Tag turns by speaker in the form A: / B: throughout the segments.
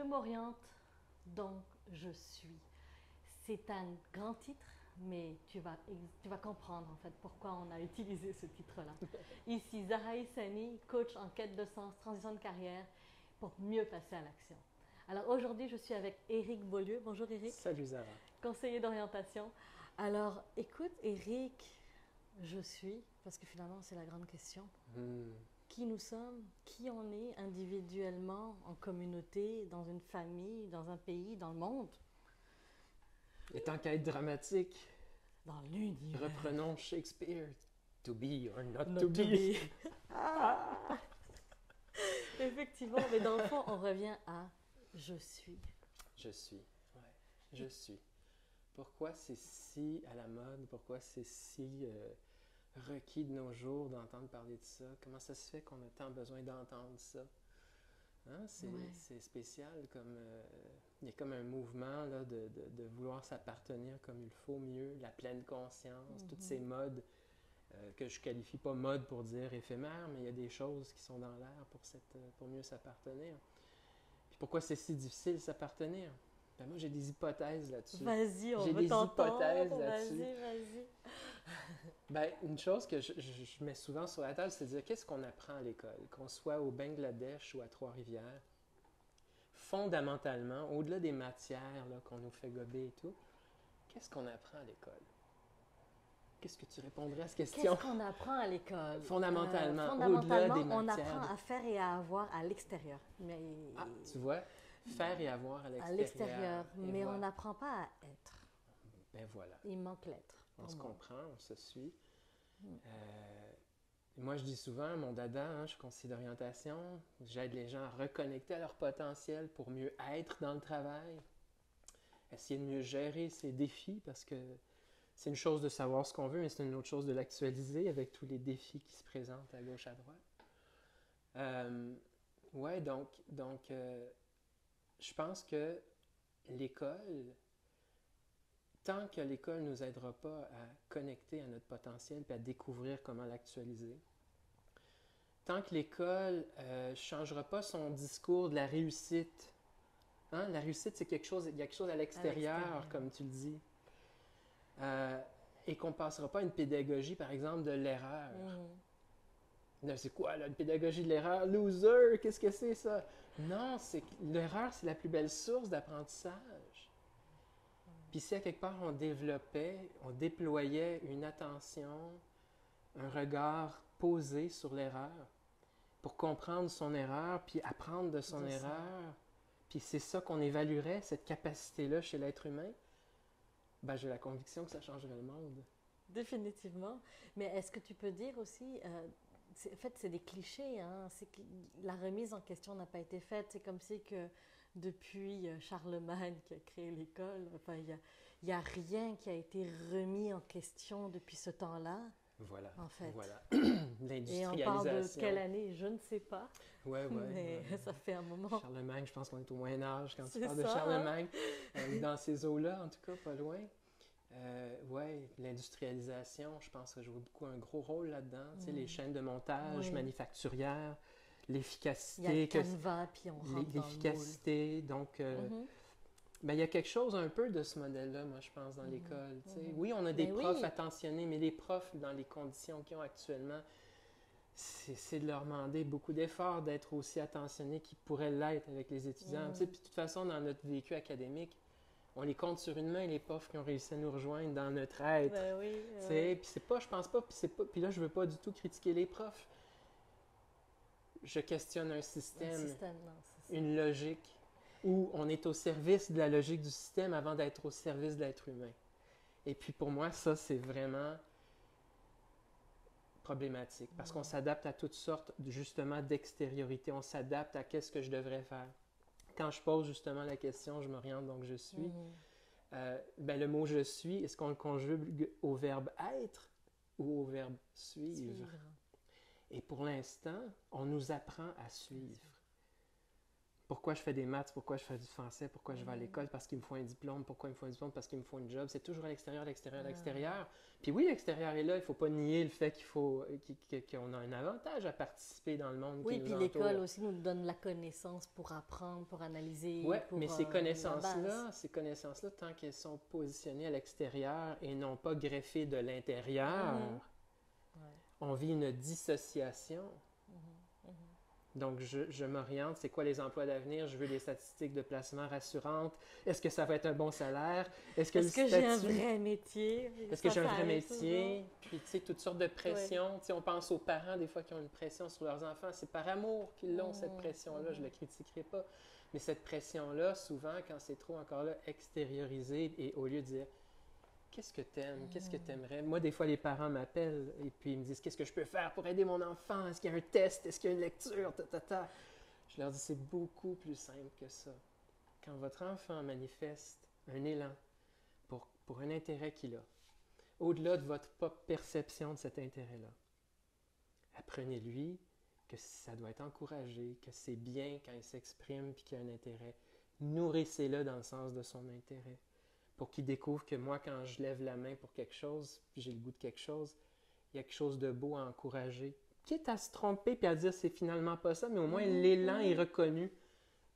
A: m'oriente, donc je suis. C'est un grand titre, mais tu vas comprendre en fait pourquoi on a utilisé ce titre-là. Ici, Zahra Sani, coach en quête de sens, transition de carrière, pour mieux passer à l'action. Alors aujourd'hui, je suis avec Éric Beaulieu. Bonjour Éric,
B: Salut Zara.
A: conseiller d'orientation. Alors écoute Éric, je suis, parce que finalement c'est la grande question,
B: Hmm.
A: qui nous sommes, qui on est individuellement, en communauté, dans une famille, dans un pays, dans le monde,
B: Et tant qu'à être dramatique,
A: dans l'univers.
B: reprenons Shakespeare. To be or not to
A: Not to
B: be.
A: be. Effectivement, mais dans le fond, on revient à je suis.
B: Je suis. Ouais. Je suis. Pourquoi c'est si à la mode? Pourquoi c'est si requis de nos jours d'entendre parler de ça? Comment ça se fait qu'on a tant besoin d'entendre ça? Hein?
A: Ouais.
B: C'est spécial comme... il y a comme un mouvement là, de vouloir s'appartenir comme il faut mieux, la pleine conscience, toutes ces modes que je qualifie pas mode pour dire éphémère, mais il y a des choses qui sont dans l'air pour mieux s'appartenir. Puis pourquoi c'est si difficile de s'appartenir? Ben moi, j'ai des hypothèses là-dessus.
A: Vas-y, on
B: J'ai
A: veut
B: des hypothèses
A: t'entendre.
B: là-dessus.
A: Vas-y, vas-y.
B: Ben, une chose que je mets souvent sur la table, c'est de dire qu'est-ce qu'on apprend à l'école, qu'on soit au Bangladesh ou à Trois-Rivières. Fondamentalement, au-delà des matières là, qu'on nous fait gober et tout, qu'est-ce qu'on apprend à l'école? Qu'est-ce que tu répondrais à cette question?
A: Qu'est-ce qu'on apprend à l'école?
B: Fondamentalement, au-delà
A: Fondamentalement,
B: des
A: on
B: matières.
A: apprend à faire et à avoir à l'extérieur. Mais
B: Ah, tu vois, faire et avoir à
A: à
B: l'extérieur.
A: l'extérieur,
B: Et
A: mais on
B: voilà.
A: n'apprend pas à être.
B: Ben voilà.
A: Il manque l'être
B: On
A: pour
B: se
A: moi.
B: comprend, on se suit. Moi, je dis souvent, mon dada, hein, je suis conseiller d'orientation, j'aide les gens à reconnecter à leur potentiel pour mieux être dans le travail, essayer de mieux gérer ses défis, parce que c'est une chose de savoir ce qu'on veut, mais c'est une autre chose de l'actualiser avec tous les défis qui se présentent à gauche, à droite. Ouais, donc je pense que l'école, tant que l'école ne nous aidera pas à connecter à notre potentiel et à découvrir comment l'actualiser, tant que l'école ne changera pas son discours de la réussite, hein, la réussite, c'est il y a quelque chose à l'extérieur, comme tu le dis, euh, et qu'on ne passera pas à une pédagogie, par exemple, de l'erreur. Là, c'est quoi, là, une pédagogie de l'erreur? Loser, qu'est-ce que c'est ça? Non, c'est que l'erreur, c'est la plus belle source d'apprentissage. Puis si à quelque part on développait, on déployait une attention, un regard posé sur l'erreur pour comprendre son erreur, puis apprendre de son erreur, puis c'est ça qu'on évaluerait, cette capacité-là chez l'être humain, ben j'ai la conviction que ça changerait le monde.
A: Définitivement. Mais est-ce que tu peux dire aussi, en fait, c'est des clichés, hein, c'est que la remise en question n'a pas été faite. C'est comme si que depuis Charlemagne qui a créé l'école, enfin, il y a rien qui a été remis en question depuis ce temps-là,
B: Voilà,
A: en fait.
B: voilà.
A: Et on parle de quelle
B: L'industrialisation.
A: année? Je ne sais pas,
B: Ouais,
A: mais
B: ouais.
A: ça fait un moment.
B: Charlemagne, je pense qu'on est au Moyen Âge quand tu
A: C'est
B: parles de
A: ça, hein?
B: Charlemagne. Dans ces eaux-là, en tout cas, pas loin. Ouais, l'industrialisation, je pense que joue beaucoup un gros rôle là-dedans. Tu sais, les chaînes de montage
A: Oui.
B: manufacturières,
A: Il y a le
B: l'efficacité,
A: canevas, puis on rentre dans le moule.
B: l'efficacité. Donc, ben, il y a quelque chose un peu de ce modèle-là, moi, je pense, dans l'école. Tu sais. Oui, on a des
A: Ben
B: profs
A: oui.
B: attentionnés, mais les profs, dans les conditions qu'ils ont actuellement, c'est de leur demander beaucoup d'efforts d'être aussi attentionnés qu'ils pourraient l'être avec les étudiants. Tu sais, puis de toute façon, dans notre vécu académique, on les compte sur une main, les profs qui ont réussi à nous rejoindre dans notre être.
A: Ben oui.
B: Tu sais, puis c'est pas, je pense pas, puis là, je veux pas du tout critiquer les profs. Je questionne un
A: Un
B: système,
A: système, non, c'est ça.
B: une logique, où on est au service de la logique du système avant d'être au service de l'être humain. Et puis pour moi, ça, c'est vraiment problématique, parce qu'on s'adapte à toutes sortes, justement, d'extériorité. On s'adapte à qu'est-ce que je devrais faire. Quand je pose justement la question, je m'oriente, donc je suis. Ben, le mot je suis, est-ce qu'on le conjugue au verbe être ou au verbe suivre? Et pour l'instant, on nous apprend à suivre. Pourquoi je fais des maths, pourquoi je fais du français, pourquoi je vais à l'école, parce qu'il me faut un diplôme, pourquoi il me faut un diplôme, parce qu'il me faut un job. C'est toujours à l'extérieur, à l'extérieur, à l'extérieur. Puis oui, l'extérieur est là, il ne faut pas nier le fait qu'on a un avantage à participer dans le monde
A: Oui,
B: qui nous
A: puis
B: entoure.
A: l'école aussi nous donne la connaissance pour apprendre, pour analyser.
B: Oui,
A: pour,
B: mais
A: la
B: ces connaissances-là, tant qu'elles sont positionnées à l'extérieur et non pas greffées de l'intérieur, on vit une dissociation. Donc, je m'oriente. C'est quoi les emplois d'avenir? Je veux des statistiques de placement rassurantes. Est-ce que ça va être un bon salaire? Est-ce que
A: j'ai un vrai métier?
B: Est-ce que j'ai un vrai métier? Puis, tu sais, toutes sortes de pressions. Tu sais, on pense aux parents, des fois, qui ont une pression sur leurs enfants. C'est par amour qu'ils ont, cette pression-là. Je ne le critiquerai pas. Mais cette pression-là, souvent, quand c'est trop encore là, extériorisé, et au lieu de dire qu'est-ce que t'aimes? Qu'est-ce que t'aimerais? Moi, des fois, les parents m'appellent et puis ils me disent qu'est-ce que je peux faire pour aider mon enfant? Est-ce qu'il y a un test? Est-ce qu'il y a une lecture? Je leur dis c'est beaucoup plus simple que ça. Quand votre enfant manifeste un élan pour un intérêt qu'il a, au-delà de votre propre perception de cet intérêt-là, apprenez-lui que ça doit être encouragé, que c'est bien quand il s'exprime puis qu'il y a un intérêt. Nourrissez-le dans le sens de son intérêt, pour qu'il découvre que moi, quand je lève la main pour quelque chose, puis j'ai le goût de quelque chose, il y a quelque chose de beau à encourager. Quitte à se tromper puis à dire c'est finalement pas ça, mais au moins l'élan est reconnu.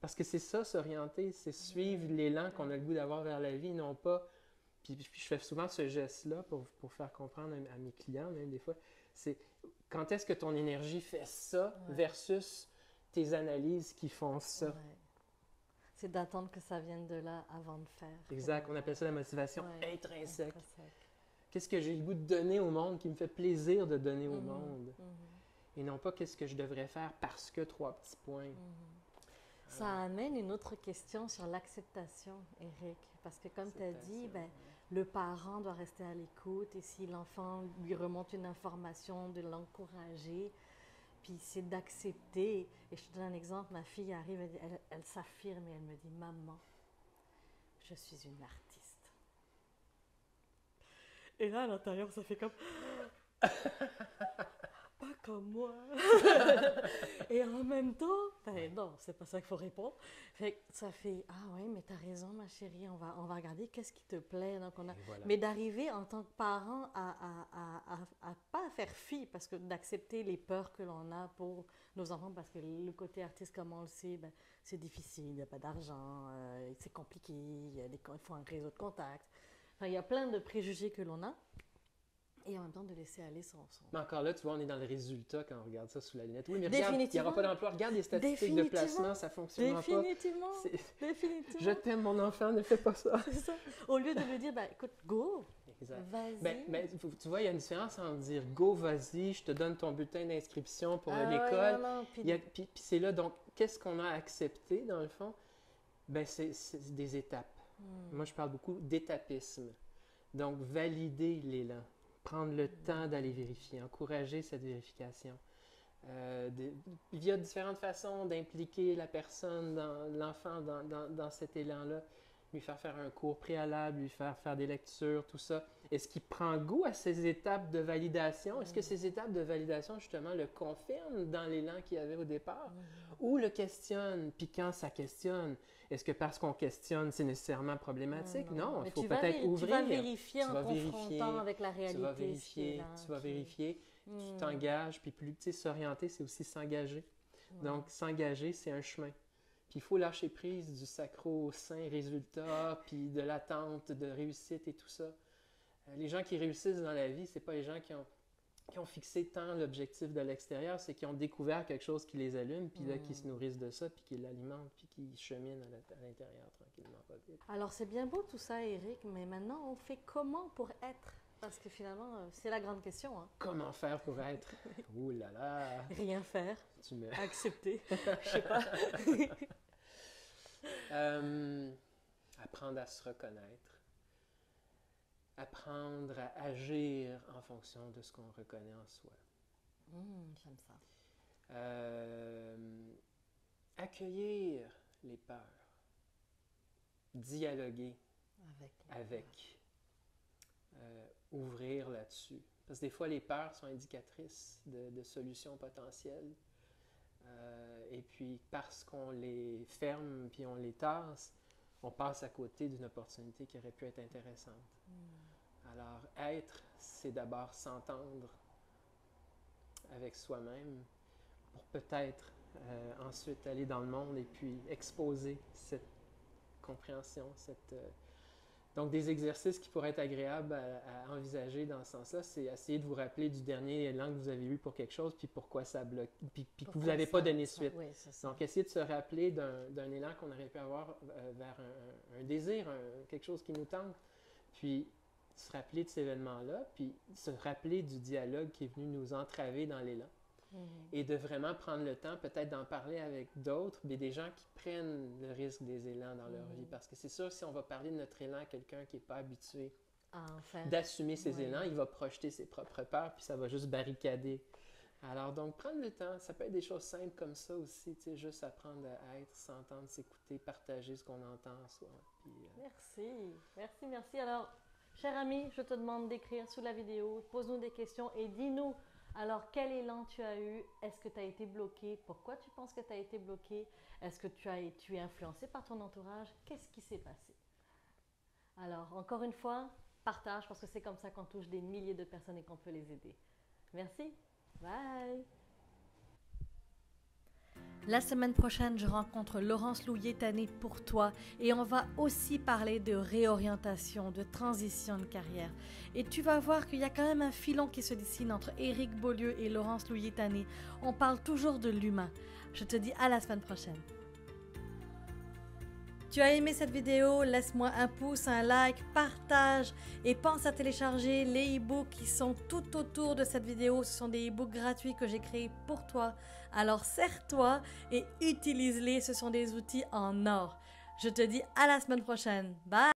B: Parce que c'est ça, s'orienter, c'est suivre l'élan qu'on a le goût d'avoir vers la vie, non pas... Puis je fais souvent ce geste-là pour faire comprendre à mes clients, même des fois, c'est quand est-ce que ton énergie fait ça versus tes analyses qui font ça.
A: Ouais. C'est d'attendre que ça vienne de là avant de faire.
B: Exact, on appelle ça la motivation intrinsèque. Qu'est-ce que j'ai le goût de donner au monde, qui me fait plaisir de donner au monde? Et non pas qu'est-ce que je devrais faire parce que 3 petits points.
A: Ça amène une autre question sur l'acceptation, Éric. Parce que comme tu as dit, le parent doit rester à l'écoute et si l'enfant lui remonte une information, de l'encourager. Puis c'est d'accepter. Et je te donne un exemple, ma fille arrive, elle s'affirme et elle me dit « Maman, je suis une artiste. » Et là, à l'intérieur, ça fait comme « Pas comme moi. » Et en même temps, non, c'est pas ça qu'il faut répondre. Fait que ça fait « Ah ouais, mais t'as raison, ma chérie, on va regarder qu'est-ce qui te plaît. » Donc voilà. Mais d'arriver en tant que parent à pas faire fi, parce que d'accepter les peurs que l'on a pour nos enfants, parce que le côté artiste, comme on le sait, c'est difficile, il n'y a pas d'argent, c'est compliqué, il faut un réseau de contacts. Enfin, il y a plein de préjugés que l'on a. Et en même temps de laisser aller son...
B: Mais encore là, tu vois, on est dans le résultat quand on regarde ça sous la lunette. Oui, mais regarde, il n'y aura pas d'emploi. Regarde les statistiques de placement, ça ne fonctionnera pas.
A: Définitivement.
B: Je t'aime, mon enfant, ne fais pas ça.
A: C'est ça. Au lieu de lui dire, écoute, go, vas-y.
B: Mais tu vois, il y a une différence entre dire go, vas-y, je te donne ton bulletin d'inscription pour l'école. Puis c'est là, donc, qu'est-ce qu'on a accepté, dans le fond? C'est des étapes. Moi, je parle beaucoup d'étapisme. Donc, valider l'élan. Prendre le temps d'aller vérifier, encourager cette vérification. Il y a différentes façons d'impliquer la personne, l'enfant dans cet élan-là. Lui faire un cours préalable, lui faire des lectures, tout ça. Est-ce qu'il prend goût à ces étapes de validation? Est-ce que ces étapes de validation, justement, le confirment dans l'élan qu'il y avait au départ? Ou le questionne? Puis quand ça questionne, est-ce que parce qu'on questionne, c'est nécessairement problématique? Non, il faut peut-être ouvrir.
A: Tu vas vérifier en confrontant avec la réalité.
B: Tu vas vérifier, tu t'engages, puis plus, tu sais, s'orienter, c'est aussi s'engager. Donc, s'engager, c'est un chemin. Puis il faut lâcher prise du sacro-saint résultat, puis de l'attente de réussite et tout ça. Les gens qui réussissent dans la vie, c'est pas les gens qui ont fixé tant l'objectif de l'extérieur, c'est qui ont découvert quelque chose qui les allume, puis là, qui se nourrissent de ça, puis qui l'alimentent, puis qui cheminent à l'intérieur tranquillement, pas vite.
A: Alors, c'est bien beau tout ça, Éric, mais maintenant, on fait comment pour être? Parce que finalement, c'est la grande question. Hein.
B: Comment faire pour être? Ouh là là!
A: Rien faire. Accepter. Je sais pas.
B: Apprendre à se reconnaître. Apprendre à agir en fonction de ce qu'on reconnaît en soi.
A: J'aime ça.
B: Accueillir les peurs. Dialoguer avec. Ouvrir là-dessus. Parce que des fois, les peurs sont indicatrices de solutions potentielles. et puis parce qu'on les ferme puis on les tasse, on passe à côté d'une opportunité qui aurait pu être intéressante. Alors, être, c'est d'abord s'entendre avec soi-même pour peut-être ensuite aller dans le monde et puis exposer cette compréhension, donc des exercices qui pourraient être agréables à envisager dans ce sens-là, c'est essayer de vous rappeler du dernier élan que vous avez eu pour quelque chose, puis pourquoi ça bloque, puis que vous n'avez pas donné suite.
A: Oui,
B: donc, essayez de se rappeler d'un élan qu'on aurait pu avoir vers un désir, quelque chose qui nous tente, puis se rappeler de cet événement-là, puis se rappeler du dialogue qui est venu nous entraver dans l'élan. Et de vraiment prendre le temps peut-être d'en parler avec d'autres, mais des gens qui prennent le risque des élans dans leur vie. Parce que c'est sûr, si on va parler de notre élan à quelqu'un qui n'est pas habitué d'assumer ses élans, il va projeter ses propres peurs, puis ça va juste barricader. Alors donc, prendre le temps, ça peut être des choses simples comme ça aussi, tu sais, juste apprendre à être, s'entendre, s'écouter, partager ce qu'on entend en soi. Puis,
A: Merci. Alors, cher ami, je te demande d'écrire sous la vidéo, pose-nous des questions et dis-nous. Alors, quel élan tu as eu? Est-ce que tu as été bloqué? Pourquoi tu penses que tu as été bloqué? Est-ce que tu es influencé par ton entourage? Qu'est-ce qui s'est passé? Alors, encore une fois, partage parce que c'est comme ça qu'on touche des milliers de personnes et qu'on peut les aider. Merci. Bye. La semaine prochaine, je rencontre Laurence Louillet-Tanné pour toi et on va aussi parler de réorientation, de transition de carrière. Et tu vas voir qu'il y a quand même un filon qui se dessine entre Éric Beaulieu et Laurence Louillet-Tanné. On parle toujours de l'humain. Je te dis à la semaine prochaine. Tu as aimé cette vidéo? Laisse-moi un pouce, un like, partage et pense à télécharger les e-books qui sont tout autour de cette vidéo. Ce sont des e-books gratuits que j'ai créés pour toi. Alors sers-toi et utilise-les, ce sont des outils en or. Je te dis à la semaine prochaine. Bye!